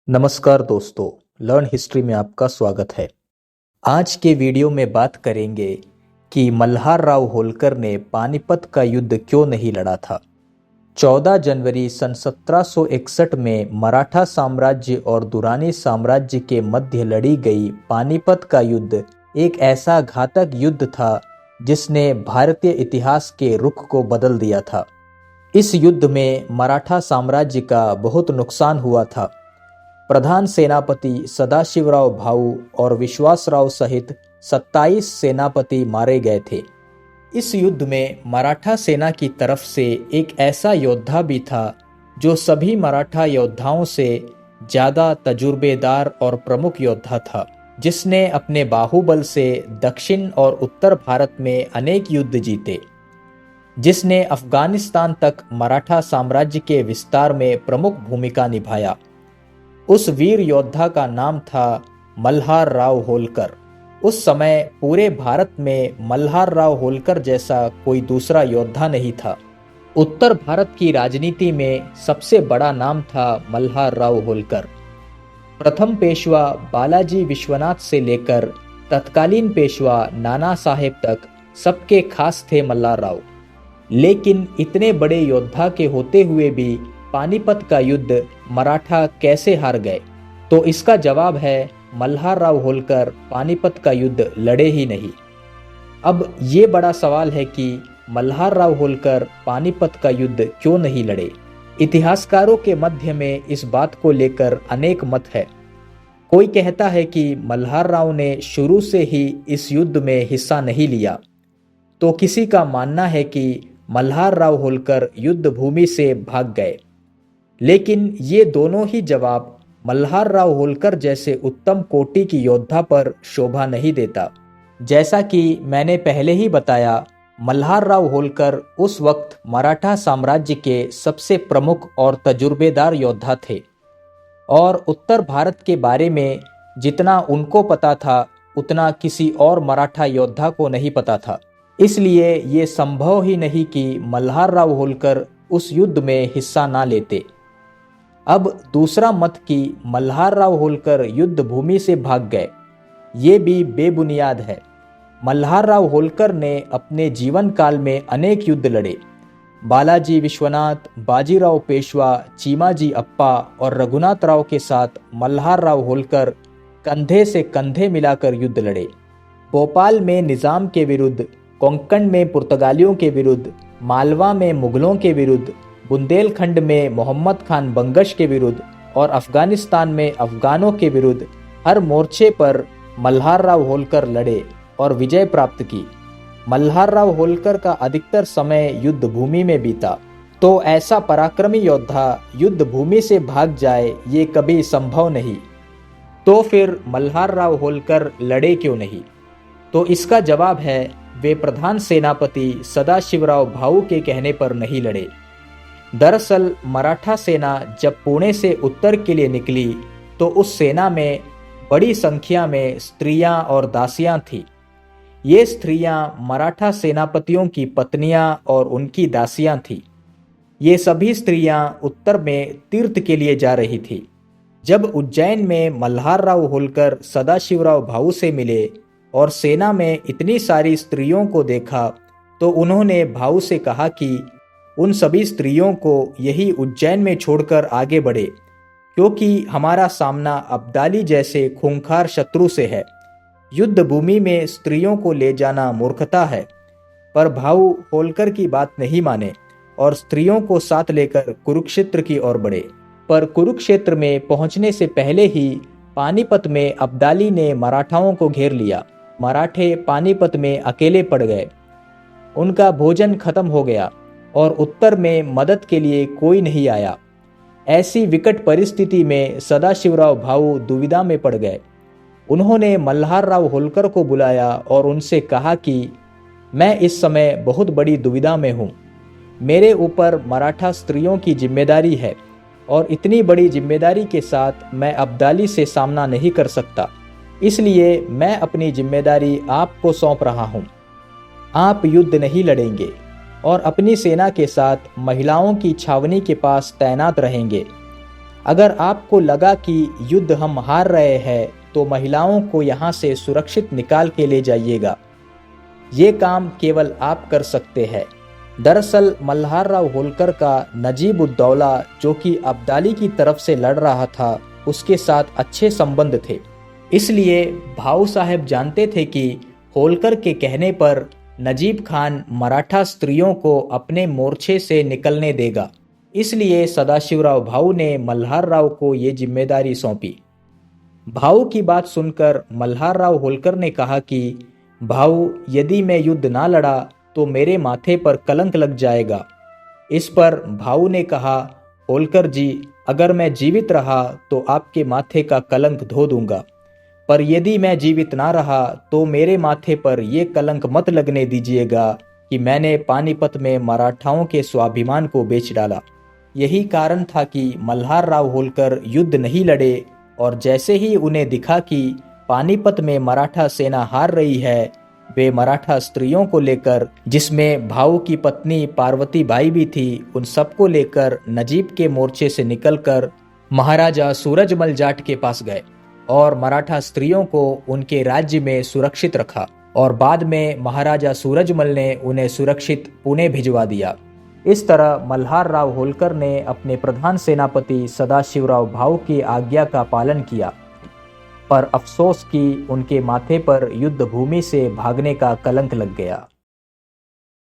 नमस्कार दोस्तों, learn history में आपका स्वागत है। आज के वीडियो में बात करेंगे कि मल्हार राव होलकर ने पानीपत का युद्ध क्यों नहीं लड़ा था। 14 जनवरी सन 1761 में मराठा साम्राज्य और दुरानी साम्राज्य के मध्य लड़ी गई पानीपत का युद्ध एक ऐसा घातक युद्ध था जिसने भारतीय इतिहास के रुख को बदल दिया था। इस युद्ध में मराठा साम्राज्य का बहुत नुकसान हुआ था। प्रधान सेनापति सदाशिवराव भाऊ और विश्वासराव सहित 27 सेनापति मारे गए थे। इस युद्ध में मराठा सेना की तरफ से एक ऐसा योद्धा भी था जो सभी मराठा योद्धाओं से ज़्यादा तजुर्बेदार और प्रमुख योद्धा था, जिसने अपने बाहुबल से दक्षिण और उत्तर भारत में अनेक युद्ध जीते, जिसने अफगानिस्तान तक मराठा साम्राज्य के विस्तार में प्रमुख भूमिका निभाया। उस वीर योद्धा का नाम था मल्हार राव होलकर। उस समय पूरे भारत में मल्हार राव होलकर जैसा कोई दूसरा योद्धा नहीं था। उत्तर भारत की राजनीति में सबसे बड़ा नाम था मल्हार राव होलकर। प्रथम पेशवा बालाजी विश्वनाथ से लेकर तत्कालीन पेशवा नाना साहेब तक सबके खास थे मल्हार राव। लेकिन इतने बड़े योद्धा के होते हुए भी पानीपत का युद्ध मराठा कैसे हार गए? तो इसका जवाब है मल्हार राव होलकर पानीपत का युद्ध लड़े ही नहीं। अब ये बड़ा सवाल है कि मल्हार राव होलकर पानीपत का युद्ध क्यों नहीं लड़े? इतिहासकारों के मध्य में इस बात को लेकर अनेक मत है। कोई कहता है कि मल्हार राव ने शुरू से ही इस युद्ध में हिस्सा नहीं लिया, तो किसी का मानना है कि मल्हार राव होलकर युद्ध भूमि से भाग गए। लेकिन ये दोनों ही जवाब मल्हार राव होलकर जैसे उत्तम कोटि की योद्धा पर शोभा नहीं देता। जैसा कि मैंने पहले ही बताया, मल्हार राव होलकर उस वक्त मराठा साम्राज्य के सबसे प्रमुख और तजुर्बेदार योद्धा थे और उत्तर भारत के बारे में जितना उनको पता था उतना किसी और मराठा योद्धा को नहीं पता था। इसलिए ये संभव ही नहीं कि मल्हार राव होलकर उस युद्ध में हिस्सा ना लेते। अब दूसरा मत कि मल्हार राव होलकर युद्ध भूमि से भाग गए, ये भी बेबुनियाद है। मल्हार राव होलकर ने अपने जीवन काल में अनेक युद्ध लड़े। बालाजी विश्वनाथ, बाजीराव पेशवा, चीमाजी अप्पा और रघुनाथ राव के साथ मल्हार राव होलकर कंधे से कंधे मिलाकर युद्ध लड़े। भोपाल में निज़ाम के विरुद्ध, कोंकण में पुर्तगालियों के विरुद्ध, मालवा में मुगलों के विरुद्ध, बुंदेलखंड में मोहम्मद खान बंगश के विरुद्ध और अफगानिस्तान में अफगानों के विरुद्ध हर मोर्चे पर मल्हार राव होलकर लड़े और विजय प्राप्त की। मल्हार राव होलकर का अधिकतर समय युद्ध भूमि में बीता, तो ऐसा पराक्रमी योद्धा युद्ध भूमि से भाग जाए ये कभी संभव नहीं। तो फिर मल्हार राव होलकर लड़े क्यों नहीं? तो इसका जवाब है वे प्रधान सेनापति सदाशिवराव भाऊ के कहने पर नहीं लड़े। दरअसल मराठा सेना जब पुणे से उत्तर के लिए निकली तो उस सेना में बड़ी संख्या में स्त्रियां और दासियां थीं। ये स्त्रियां मराठा सेनापतियों की पत्नियां और उनकी दासियां थीं। ये सभी स्त्रियां उत्तर में तीर्थ के लिए जा रही थीं। जब उज्जैन में मल्हार राव होलकर सदाशिवराव भाऊ से मिले और सेना में इतनी सारी स्त्रियों को देखा तो उन्होंने भाऊ से कहा कि उन सभी स्त्रियों को यही उज्जैन में छोड़कर आगे बढ़े, क्योंकि हमारा सामना अब्दाली जैसे खूंखार शत्रु से है। युद्ध भूमि में स्त्रियों को ले जाना मूर्खता है। पर भाऊ होलकर की बात नहीं माने और स्त्रियों को साथ लेकर कुरुक्षेत्र की ओर बढ़े। पर कुरुक्षेत्र में पहुंचने से पहले ही पानीपत में अब्दाली ने मराठाओं को घेर लिया। मराठे पानीपत में अकेले पड़ गए। उनका भोजन खत्म हो गया और उत्तर में मदद के लिए कोई नहीं आया। ऐसी विकट परिस्थिति में सदाशिवराव भाऊ दुविधा में पड़ गए। उन्होंने मल्हार राव होलकर को बुलाया और उनसे कहा कि मैं इस समय बहुत बड़ी दुविधा में हूँ। मेरे ऊपर मराठा स्त्रियों की जिम्मेदारी है और इतनी बड़ी जिम्मेदारी के साथ मैं अब्दाली से सामना नहीं कर सकता। इसलिए मैं अपनी जिम्मेदारी आपको सौंप रहा हूँ। आप युद्ध नहीं लड़ेंगे और अपनी सेना के साथ महिलाओं की छावनी के पास तैनात रहेंगे। अगर आपको लगा कि युद्ध हम हार रहे हैं तो महिलाओं को यहाँ से सुरक्षित निकाल के ले जाइएगा। ये काम केवल आप कर सकते हैं। दरअसल मल्हार राव होलकर का नजीब उद दौला, जो कि अब्दाली की तरफ से लड़ रहा था, उसके साथ अच्छे संबंध थे। इसलिए भाऊ साहब जानते थे कि होलकर के कहने पर नजीब खान मराठा स्त्रियों को अपने मोर्चे से निकलने देगा। इसलिए सदाशिवराव भाऊ ने मल्हार राव को ये जिम्मेदारी सौंपी। भाऊ की बात सुनकर मल्हार राव होलकर ने कहा कि भाऊ, यदि मैं युद्ध ना लड़ा तो मेरे माथे पर कलंक लग जाएगा। इस पर भाऊ ने कहा, होलकर जी, अगर मैं जीवित रहा तो आपके माथे का कलंक धो दूंगा, पर यदि मैं जीवित ना रहा तो मेरे माथे पर यह कलंक मत लगने दीजिएगा कि मैंने पानीपत में मराठाओं के स्वाभिमान को बेच डाला। यही कारण था कि मल्हार राव होलकर युद्ध नहीं लड़े, और जैसे ही उन्हें दिखा कि पानीपत में मराठा सेना हार रही है, वे मराठा स्त्रियों को लेकर, जिसमें भाऊ की पत्नी पार्वती बाई भी थी, उन सबको लेकर नजीब के मोर्चे से निकलकर महाराजा सूरजमल जाट के पास गए और मराठा स्त्रियों को उनके राज्य में सुरक्षित रखा, और बाद में महाराजा सूरजमल ने उन्हें सुरक्षित पुणे भिजवा दिया। इस तरह मल्हार राव होलकर ने अपने प्रधान सेनापति सदाशिवराव भाऊ की आज्ञा का पालन किया, पर अफसोस कि उनके माथे पर युद्ध भूमि से भागने का कलंक लग गया।